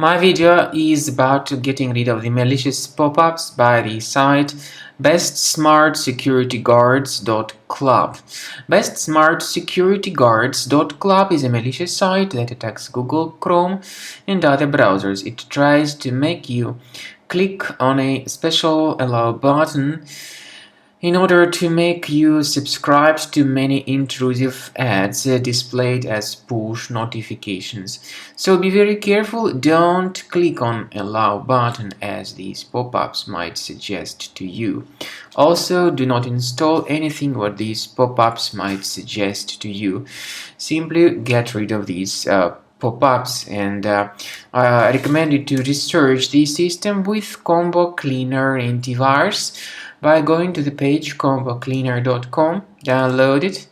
My video is about getting rid of the malicious pop-ups by the site Bestsmartsecurityguards.club. Bestsmartsecurityguards.club is a malicious site that attacks Google, Chrome, and other browsers. It tries to make you click on a special allow button in order to make you subscribe to many intrusive ads displayed as push notifications. So be very careful, don't click on allow button as these pop-ups might suggest to you. Also, do not install anything what these pop-ups might suggest to you. Simply get rid of these pop-ups, and I recommend you to research the system with Combo Cleaner antivirus by going to the page combocleaner.com, download it,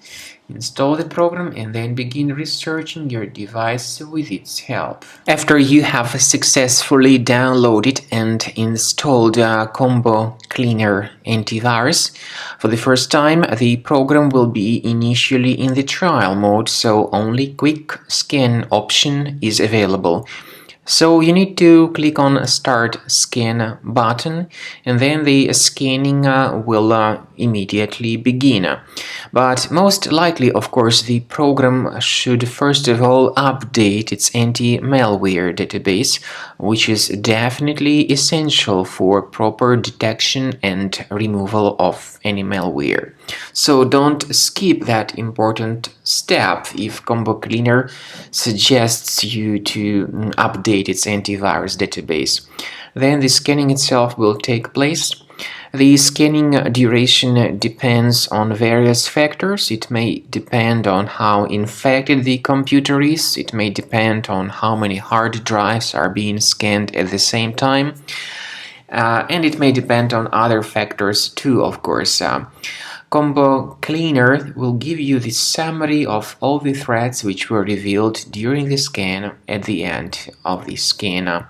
install the program, and then begin researching your device with its help. After you have successfully downloaded and installed Combo Cleaner antivirus, for the first time the program will be initially in the trial mode, so only quick scan option is available. So you need to click on Start Scan button, and then the scanning will immediately begin. But most likely, of course, the program should first of all update its anti-malware database, which is definitely essential for proper detection and removal of any malware. So don't skip that important step if Combo Cleaner suggests you to update its antivirus database. Then the scanning itself will take place. The scanning duration depends on various factors. It may depend on how infected the computer is. It may depend on how many hard drives are being scanned at the same time. And it may depend on other factors too, of course. Combo Cleaner will give you the summary of all the threats which were revealed during the scan at the end of the scan.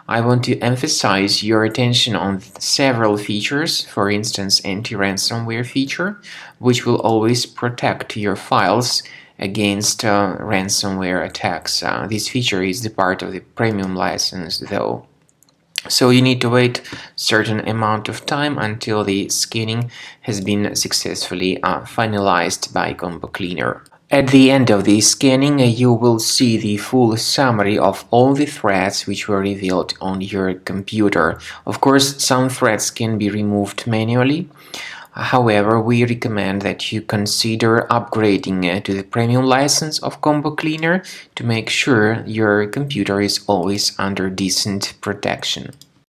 I want to emphasize your attention on several features, for instance anti-ransomware feature, which will always protect your files against ransomware attacks. This feature is the part of the premium license though. So you need to wait a certain amount of time until the scanning has been successfully finalized by Combo Cleaner. At the end of the scanning, you will see the full summary of all the threats which were revealed on your computer. Of course, some threats can be removed manually. However, we recommend that you consider upgrading to the premium license of Combo Cleaner to make sure your computer is always under decent protection.